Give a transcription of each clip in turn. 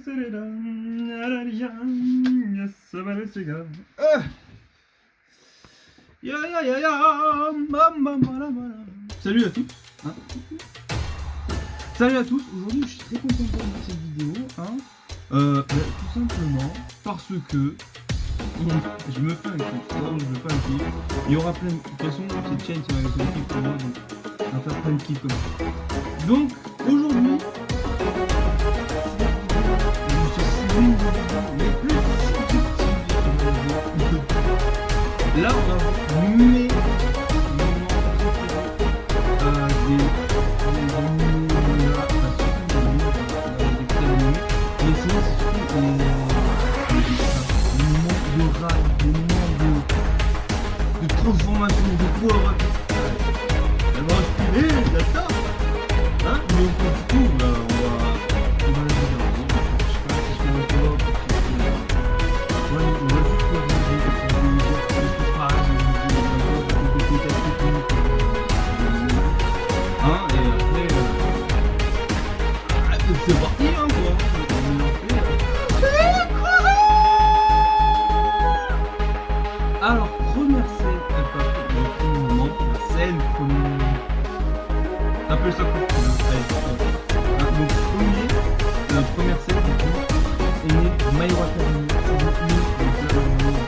Salut à tous. Hein. Salut à tous. Aujourd'hui, je suis très content de faire cette vidéo. Hein. Tout simplement parce que je me fais un kiff. Il y aura plein de... De toute façon, cette chaîne, c'est un kiff pour moi. Donc, on va faire plein de kiffs comme ça. Donc, aujourd'hui, là, on va mes de transformation de power up. Elle va respirer, d'accord. Hein? Mais du coup, on va la regarder. Je sais pas si je vais encore. Ouais, on va juste hein, et après, c'est parti, hein, quoi. Alors, première scène, le moment, la scène première. Appelle ça comme ça. Allez, donc, la première scène, du coup, on est My Hero Academia, saison 1, donc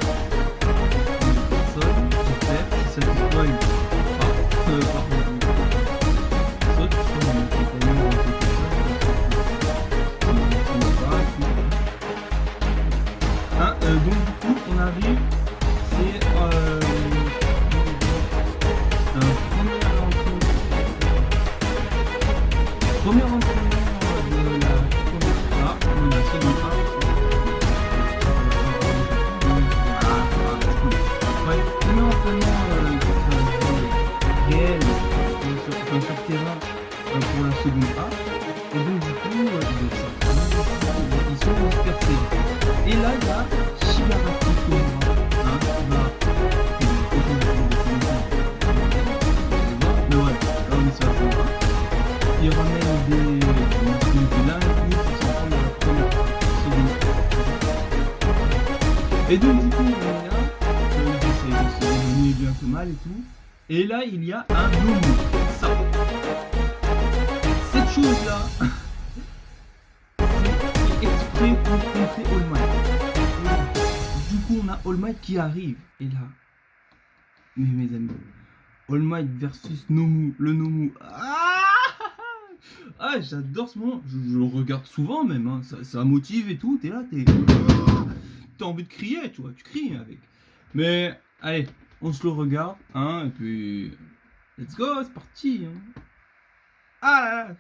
personne, j'espère, si ça te spoil, donc du coup on arrive, c'est premier entraînement de la première A, on a seconde A. Ouais, premier entraînement réel sur terrain pour la seconde A. Et donc du coup, ils sont dispersés. Et là, il y a Shigaraki Tomura, mais ouais, là on est sur la seconde A. Il ramène des là pour s'entendre dans la première seconde. Et donc du coup, on est là, c'est devenu bien que mal et tout. Et là, il y a un Nomu. Ça. Cette chose-là, c'est exprès pour contrer All Might. Du coup, on a All Might qui arrive. Et là, mes amis, All Might versus Nomu. Le Nomu. Ah, j'adore ce moment. Je le regarde souvent même. Hein. Ça motive et tout. T'es là, t'as envie de crier, tu vois. Tu cries avec. Mais, allez, on se le regarde. Hein, et puis, let's go, c'est parti. Hein. Ah là là.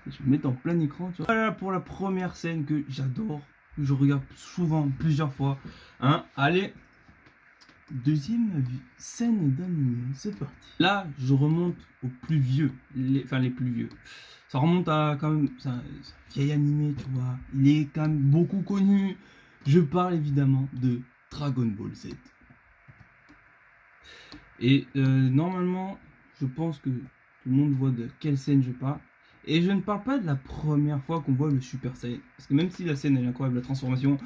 Je vais me mettre en plein écran, tu vois. Voilà pour la première scène que j'adore. Que je regarde souvent, plusieurs fois. Hein, allez. Deuxième scène d'anime, c'est parti. Là, je remonte aux plus vieux, les plus vieux. Ça remonte à quand même, c'est un vieil animé, tu vois. Il est quand même beaucoup connu. Je parle évidemment de Dragon Ball Z. Et normalement, je pense que tout le monde voit de quelle scène je parle. Et je ne parle pas de la première fois qu'on voit le Super Saiyan. Parce que même si la scène est incroyable, la transformation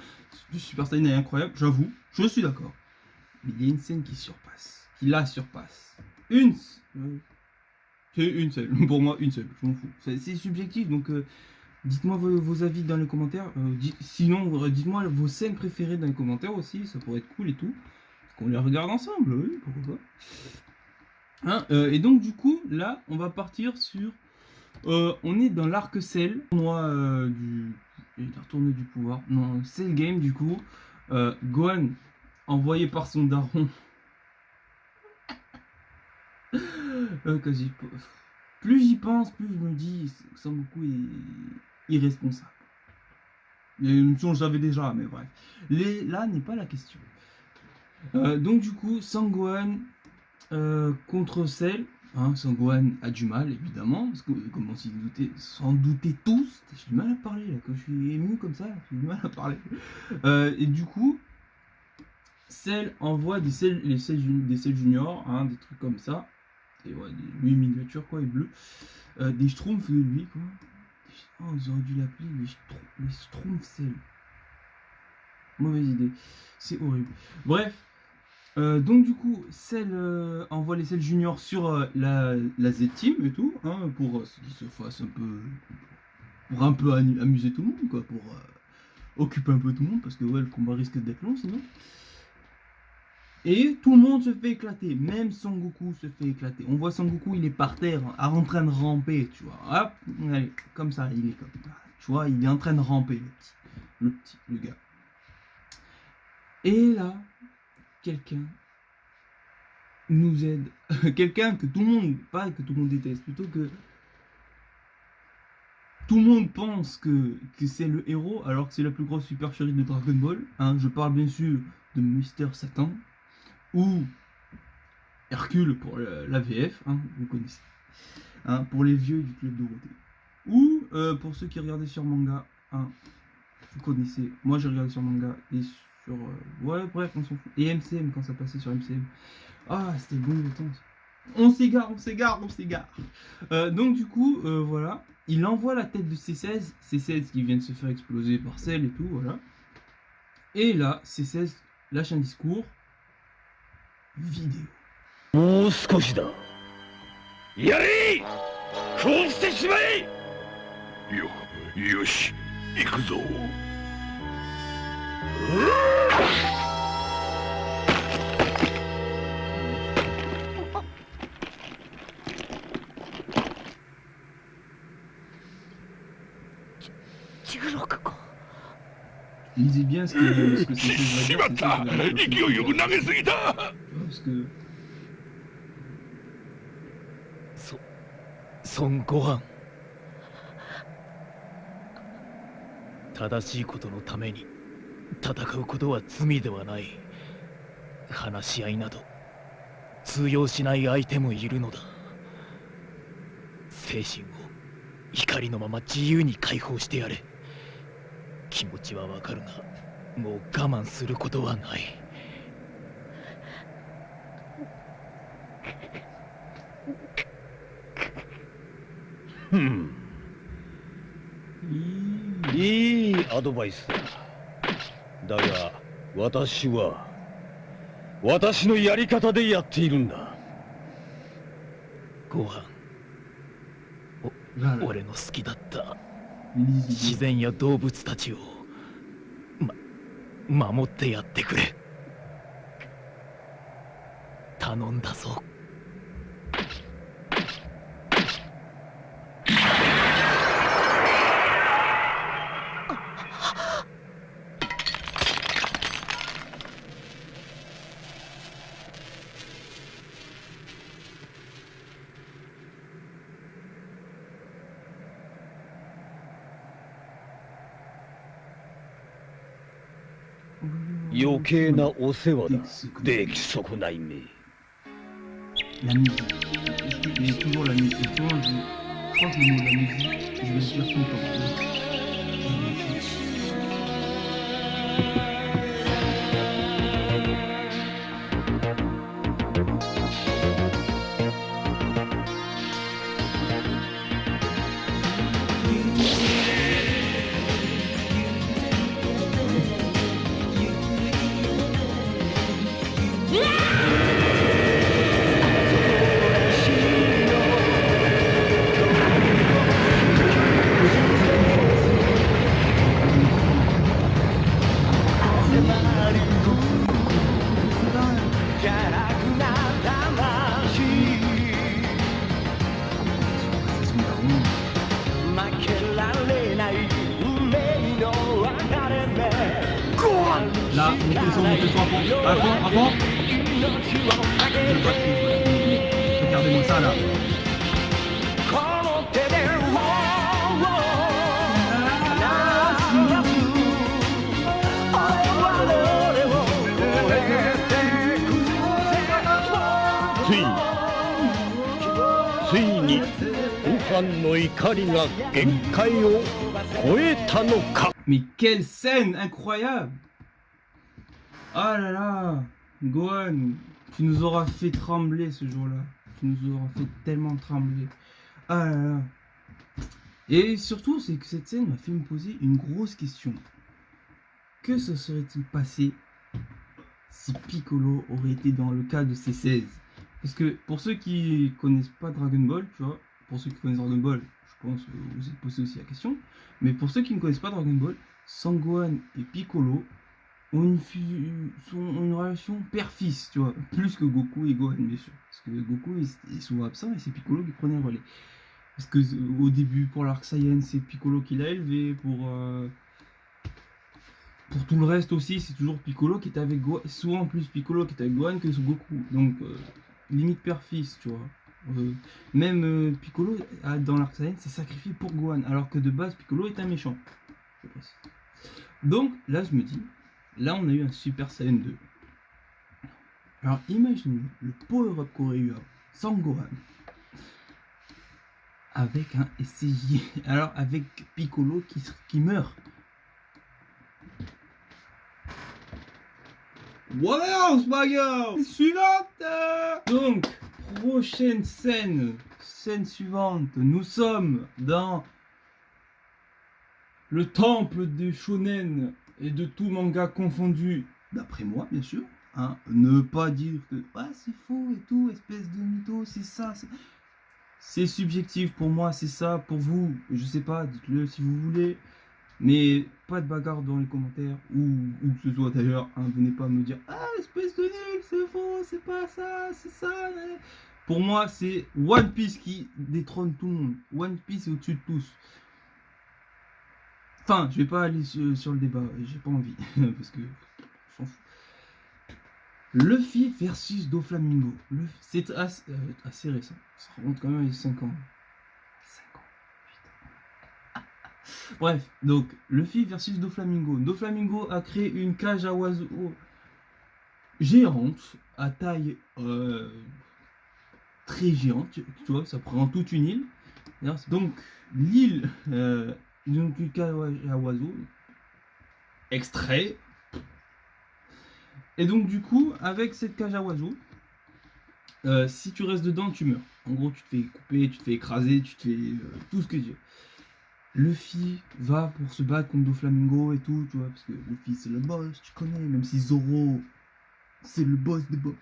du Super Saiyan est incroyable, j'avoue, je suis d'accord. Mais il y a une scène qui la surpasse. C'est une seule, pour moi une seule, je m'en fous. C'est subjectif, donc dites-moi vos avis dans les commentaires. Sinon, dites-moi vos scènes préférées dans les commentaires aussi, ça pourrait être cool et tout. Qu'on les regarde ensemble, oui, pourquoi pas. Hein, et donc du coup, là, on va partir sur... on est dans l'arc Cell, tournoi retourné du pouvoir. Non, Cell Game du coup. Gohan envoyé par son daron. Plus j'y pense, plus je me dis que Son Goku est irresponsable. Une chose j'avais déjà, mais bref. Là n'est pas la question. Donc du coup, Sangohan contre Cell. Hein, Sangohan a du mal, évidemment, parce que comment s'en douter tous. J'ai du mal à parler, là, quand je suis ému comme ça, j'ai du mal à parler. Et du coup, Cell envoie des Cell juniors, hein, des trucs comme ça. Et ouais, lui miniature, quoi, et bleu. Des Schtroumpfs de lui, quoi. Des Oh, ils auraient dû l'appeler les Schtroumpfcell. Mauvaise idée. C'est horrible. Bref. Donc du coup, Cell envoie les Cell Junior sur la Z-Team et tout, hein, pour qu'ils se fassent un peu... Pour un peu amuser tout le monde, quoi, pour occuper un peu tout le monde, parce que ouais, le combat risque d'être long sinon. Et tout le monde se fait éclater, même Son Goku se fait éclater. On voit Son Goku, il est par terre, en train de ramper, tu vois. Hop, allez, comme ça, il est comme ça. Tu vois, il est en train de ramper, le gars. Et là, quelqu'un nous aide. Quelqu'un que tout le monde, pas que tout le monde déteste, plutôt que tout le monde pense que c'est le héros, alors que c'est la plus grosse supercherie de Dragon Ball. Hein. Je parle bien sûr de Mister Satan, ou Hercule pour la VF, hein, vous connaissez. Hein, pour les vieux du Club Dorothée. Ou pour ceux qui regardaient sur manga, hein, vous connaissez. Moi j'ai regardé sur manga et sur... ouais, bref, on s'en fout. Et MCM, quand ça passait sur MCM. Ah, c'était bon le temps. On s'égare. Donc du coup, voilà. Il envoie la tête de C16 qui vient de se faire exploser par Cell et tout, voilà. Et là, C16 lâche un discours vidéo. もう少しだ。やれ！こうしてしまえ！よし、行くぞ。Lisez bien ce que c'est. しまった！勢いよく投げすぎた！ Parce que... 孫悟飯、正しいことのために戦うことは罪ではない。話し合いなど通用しない相手もいるのだ。精神を怒りのまま自由に解放してやれ。気持ちはわかるが、もう我慢することはない。いいアドバイスだ。だが私は私のやり方でやっているんだ。ご飯、俺の好きだった自然や動物たちを守ってやってくれ。頼んだぞ。余計なお世話だ。出来損ないめ。La musique. Mais toujours la musique. Et souvent, je crois que le mot de la musique, je vais le dire tout le temps. Là, montez le son à fond, à fond. Regardez-moi ça là. Mais quelle scène incroyable! Ah là là, Gohan, tu nous auras fait trembler ce jour-là. Tu nous auras fait tellement trembler. Ah là là. Et surtout, c'est que cette scène m'a fait me poser une grosse question. Que se serait-il passé si Piccolo aurait été dans le cas de C16? Parce que pour ceux qui connaissent pas Dragon Ball, tu vois, pour ceux qui connaissent Dragon Ball, je pense que vous êtes posé aussi la question, mais pour ceux qui ne connaissent pas Dragon Ball, Sangohan et Piccolo ont une relation père-fils, tu vois, plus que Goku et Gohan, bien sûr. Parce que Goku est souvent absent et c'est Piccolo qui prenait le relais. Parce que au début, pour l'Arc Saiyan, c'est Piccolo qui l'a élevé, pour tout le reste aussi, c'est toujours Piccolo qui est avec Gohan, souvent plus Piccolo qui est avec Gohan que Goku. Donc, limite père-fils, tu vois. Même Piccolo, dans l'Arc Saiyan, s'est sacrifié pour Gohan, alors que de base, Piccolo est un méchant. Donc, là, je me dis, là, on a eu un Super Saiyan 2. Alors, imaginez le power-up qu'aurait eu Sangohan avec un SCJ. Alors, avec Piccolo qui meurt. What else, my girl? Suivante. Donc, prochaine scène suivante. Nous sommes dans le temple des shonen et de tout manga confondu. D'après moi, bien sûr. Hein, ne pas dire que c'est faux et tout, espèce de mytho, c'est ça. C'est subjectif pour moi, c'est ça. Pour vous, je sais pas, dites-le si vous voulez. Mais pas de bagarre dans les commentaires, ou que ce soit d'ailleurs, hein, venez pas me dire espèce de nul, c'est faux, c'est pas ça, c'est ça. Pour moi, c'est One Piece qui détrône tout le monde. One Piece est au-dessus de tous. Enfin, je vais pas aller sur le débat, j'ai pas envie, parce que je s'en fout. Luffy versus Doflamingo. C'est assez récent, ça remonte quand même à 5 ans. Bref, donc Luffy versus Doflamingo. Doflamingo a créé une cage à oiseaux géante, à taille très géante, tu vois, ça prend toute une île. Donc l'île, donc une cage à oiseaux, extrait. Et donc du coup, avec cette cage à oiseaux, si tu restes dedans, tu meurs. En gros, tu te fais couper, tu te fais écraser, tu te fais tout ce que Dieu. Luffy va pour se battre contre Doflamingo et tout, tu vois, parce que Luffy c'est le boss, tu connais, même si Zoro c'est le boss des boss.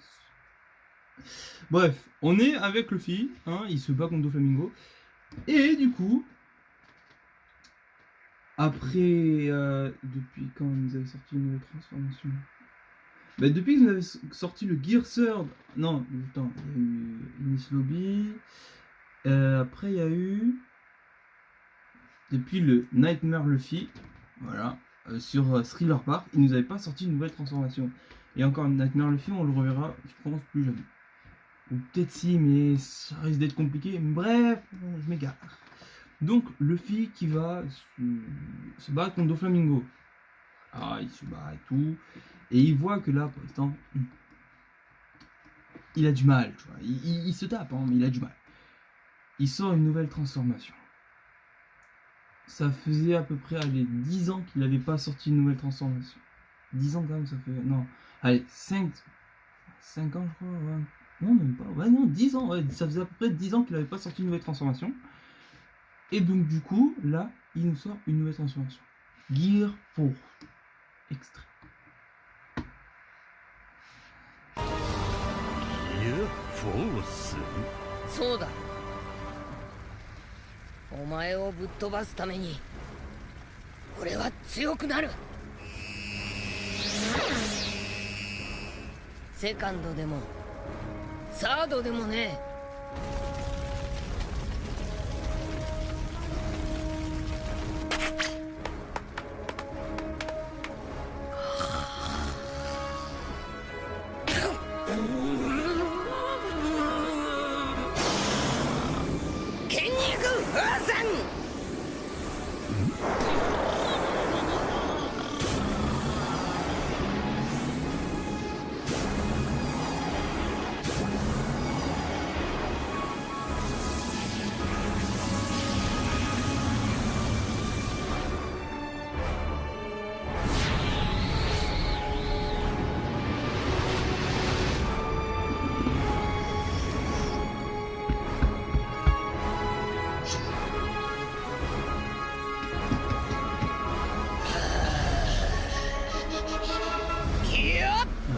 Bref, on est avec Luffy, hein, il se bat contre Doflamingo, et du coup, après, depuis quand vous avez sorti une nouvelle transformation, depuis que vous avez sorti le Gear Third, non, attends, il y a eu Enies Lobby, après il y a eu... Depuis le Nightmare Luffy, voilà, sur Thriller Park, il nous avait pas sorti une nouvelle transformation. Et encore, Nightmare Luffy, on le reverra, je pense, plus jamais. Ou peut-être si, mais ça risque d'être compliqué. Bref, je m'égare. Donc, Luffy qui va se battre contre Doflamingo. Ah, il se bat et tout. Et il voit que là, pour l'instant, il a du mal, tu vois. Il se tape, hein, mais il a du mal. Il sort une nouvelle transformation. Ça faisait à peu près 10 ans qu'il n'avait pas sorti une nouvelle transformation. 10 ans quand même, ça fait... Non, allez, 5 ans je crois, ouais. Non, même pas, ouais, non, 10 ans, ouais. Ça faisait à peu près 10 ans qu'il n'avait pas sorti une nouvelle transformation. Et donc du coup, là, il nous sort une nouvelle transformation. Gear 4. Extrait. Gear Force? そうだ。お前をぶっ飛ばすために俺は強くなる。セカンドでもサードでもねえ。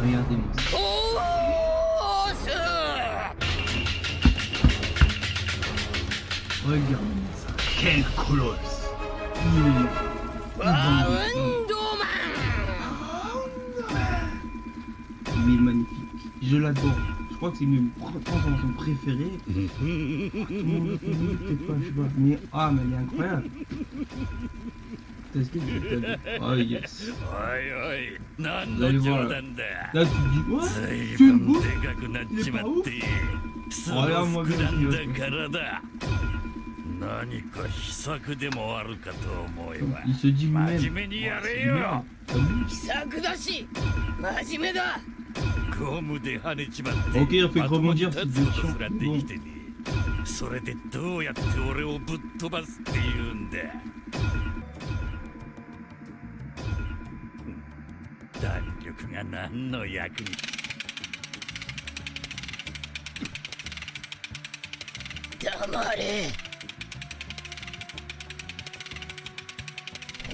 Regardez-moi ça. コース Regardez-moi ça. Quel colosse. バウンドマ Il est magnifique. Je l'adore. Je crois que c'est une transformation préférée. Tout le monde le connaît, peut-être pas, je sais pas. Mais, ah, mais elle est incroyable. Est-ce que je t'ai dit? Oh yes. おいおい何 Vous の allez 冗 voir. 談だ Là, tu te dis, ouais, 随 tu es une 分 bouffe. でかくなっちまってすぐ Regarde moi 膨 bien. らんだからだ何か秘策でもあるかと思えば Il se dit lui-même. 真面目にや C'est れ du よ merde. T'as vu? 気さくだし真面目だゴムで跳ねちまって Ok, il fait まともに rebondir 立 cette つことす version. らで Bon. きてねそれでどうやって俺をぶっ飛ばすって言うんだ弾力が何の役に黙れ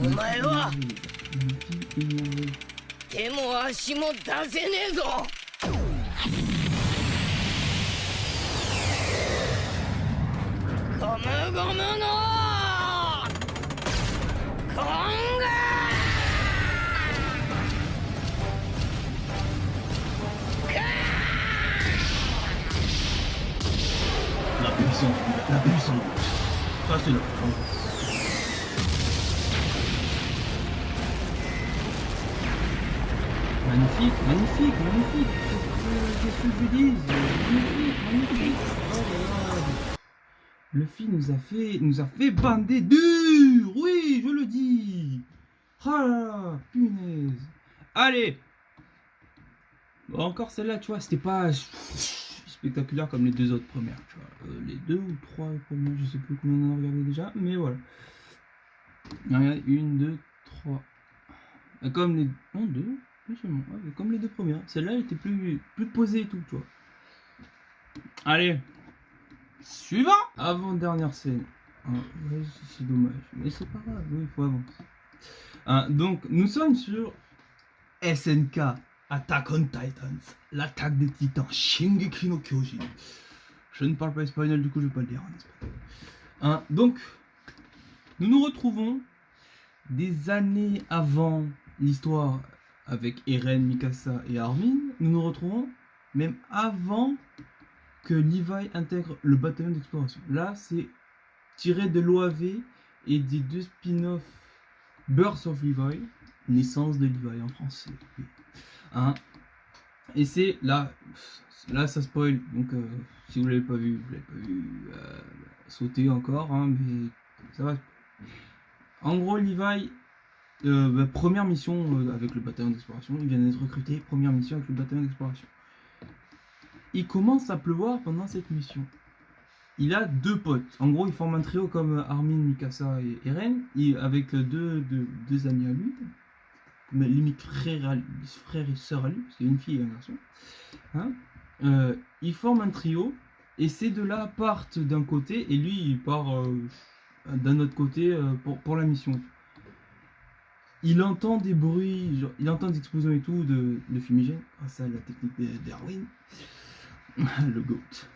お前は Énervé. 手も足も出せねえぞゴムゴムのコンガ La puissance, la puissance. Ça, c'est la puissance. Magnifique, magnifique, magnifique. Qu'est-ce que je dis? Magnifique, magnifique. Oh là là. Le film nous a fait bander dur. Oui, je le dis. Ah là là, punaise. Allez. Bon, encore celle-là, tu vois, c'était pas spectaculaire comme les deux autres premières, tu vois. Les deux ou trois premières, je sais plus combien on en a regardé déjà, mais voilà. Regardez, une, deux, trois. Comme les... Non, deux, plus seulement. Ouais, comme les deux premières. Celle-là, elle était plus posée et tout, tu vois. Allez. Suivant. Avant-dernière scène. Ah, ouais, c'est dommage. Mais c'est pas grave, oui, il faut avancer. Donc, nous sommes sur SNK. Attack on Titans, l'attaque des titans, Shingeki no Kyojin. Je ne parle pas espagnol, du coup je vais pas le dire en espagnol. Donc, nous nous retrouvons des années avant l'histoire avec Eren, Mikasa et Armin. Nous nous retrouvons même avant que Levi intègre le bataillon d'exploration. Là, c'est tiré de l'OAV et des deux spin-offs Birth of Levi, naissance de Levi en français. Oui. Et c'est là ça spoil, donc si vous l'avez pas vu, sautez encore, mais ça va. En gros, Levi, première mission avec le bataillon d'exploration, il vient d'être recruté, première mission avec le bataillon d'exploration. Il commence à pleuvoir pendant cette mission. Il a deux potes, en gros il forme un trio comme Armin, Mikasa et Eren, avec deux amis à lui. Limite frère et sœur à lui, parce qu'il y a une fille et un garçon. Ils forment un trio, et ces deux-là partent d'un côté, et lui il part d'un autre côté pour la mission. Il entend des bruits, genre, il entend des explosions et tout de fumigène, grâce à la technique d'Erwin, le GOAT.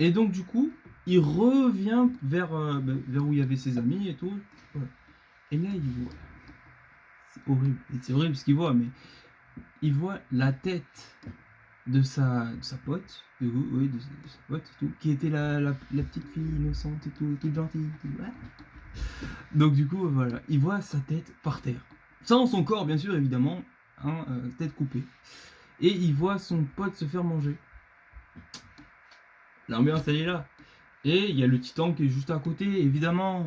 Et donc du coup, il revient vers où il y avait ses amis et tout. Voilà. Et là il voit. C'est horrible. Et c'est horrible ce qu'il voit, mais il voit la tête de sa pote, de sa pote et tout, qui était la petite fille innocente et tout, toute gentille. Tout, ouais. Donc du coup, voilà, il voit sa tête par terre. Sans son corps, bien sûr, évidemment, tête coupée. Et il voit son pote se faire manger. L'ambiance, elle est là. Et il y a le titan qui est juste à côté, évidemment.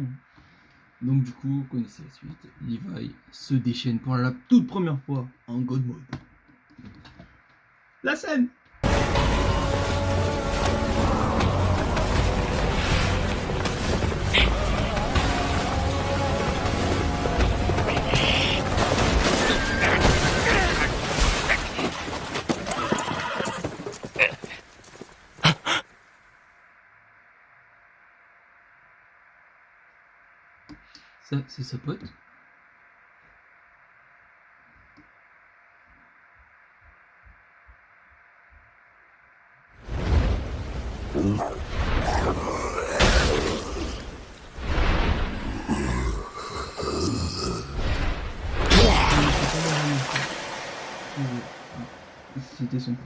Donc du coup, vous connaissez la suite. Levi se déchaîne pour la toute première fois en God Mode. La scène. Ça, c'est sa pote. c'était son pote.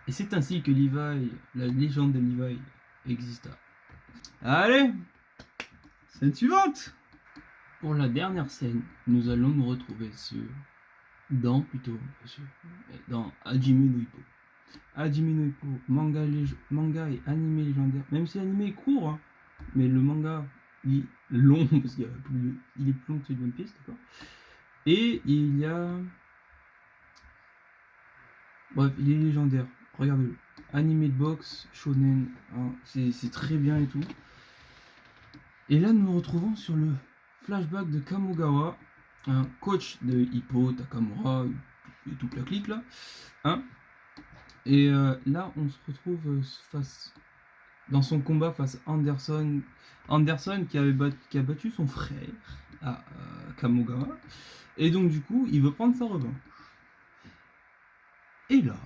Et c'est ainsi que Levi, la légende de Levi, exista. Allez, scène suivante. Pour la dernière scène, nous allons nous retrouver dans Hajime no Ippo. Hajime no Ippo, manga et animé légendaire. Même si l'anime est court, hein, mais le manga il est long parce qu'il est plus long que celui de One Piece, d'accord. Et il y a, bref, il est légendaire. Regardez-le. Animé de boxe, shonen, hein, c'est très bien et tout. Et là, nous nous retrouvons sur le flashback de Kamogawa, un coach de Hippo, Takamura et toute la clique là. Hein. Et là, on se retrouve dans son combat face à Anderson. Anderson qui a battu son frère à Kamogawa. Et donc, du coup, il veut prendre sa revanche. Et là,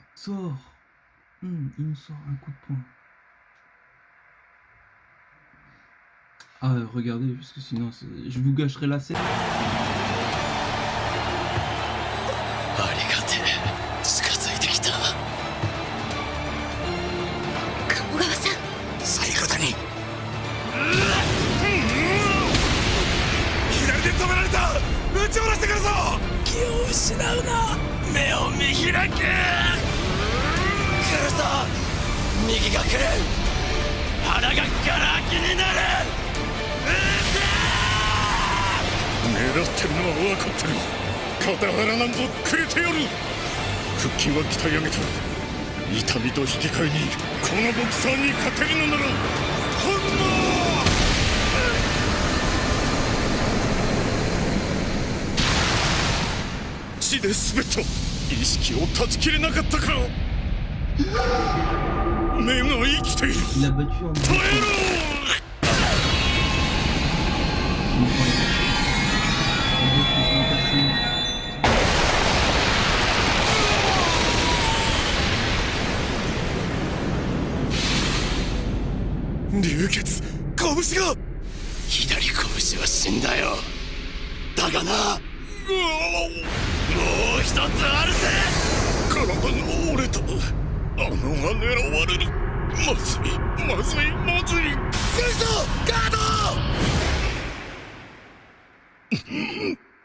il nous sort un coup de poing. Ah, regardez, parce que sinon, je vous gâcherai la scène. 失うな目を見開け来るぞ右が来る腹がガラ空きになる狙ってるのは分かってる肩腹なんぞくれてやる腹筋は鍛え上げた痛みと引き換えにこのボクサーに勝てるのなら本能血で滑った意識を断ち切れなかったか目が生きている耐えろ流血拳が左拳は死んだよだがなもう一つあるぜ体が折れたあのが狙われるまずいまずいまずい来るぞガード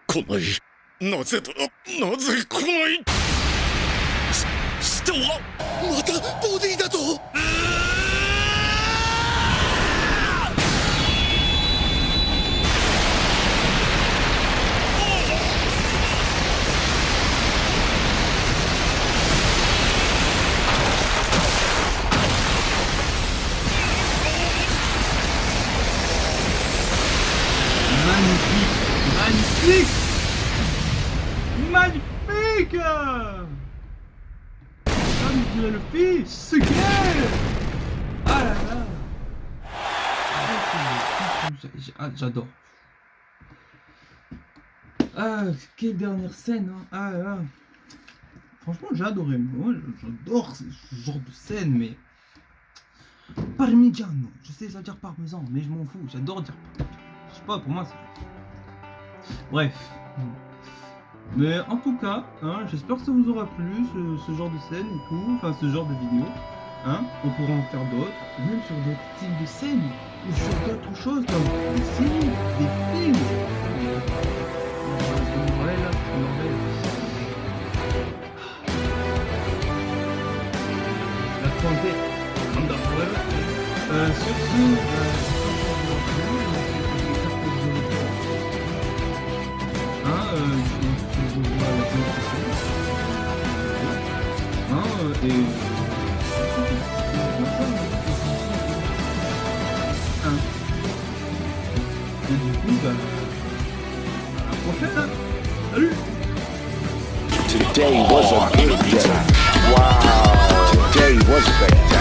来ないなぜだなぜ来ない下はまたボディだとMagnifique! Comme dirait le fils, c'est clair! Ah là là! J'adore. Ah, quelle dernière scène, hein. Ah là là. Franchement, j'ai adoré. Moi, j'adore ce genre de scène, mais... Parmigiano. Je sais, ça veut dire parmesan, mais je m'en fous. J'adore dire... Je sais pas, pour moi, c'est... Bref. Mais en tout cas, hein, j'espère que ça vous aura plu, ce genre de scène et tout, enfin ce genre de vidéo. Hein, on pourra en faire d'autres, même sur d'autres styles de scènes, ou sur d'autres choses comme des séries, des films. Ouais, là, la santé, comme d'abord. Sur ce, je vous vois la semaine prochaine. Et du coup, à la prochaine. Salut. Today was a good day. Wow. Today was spectacular.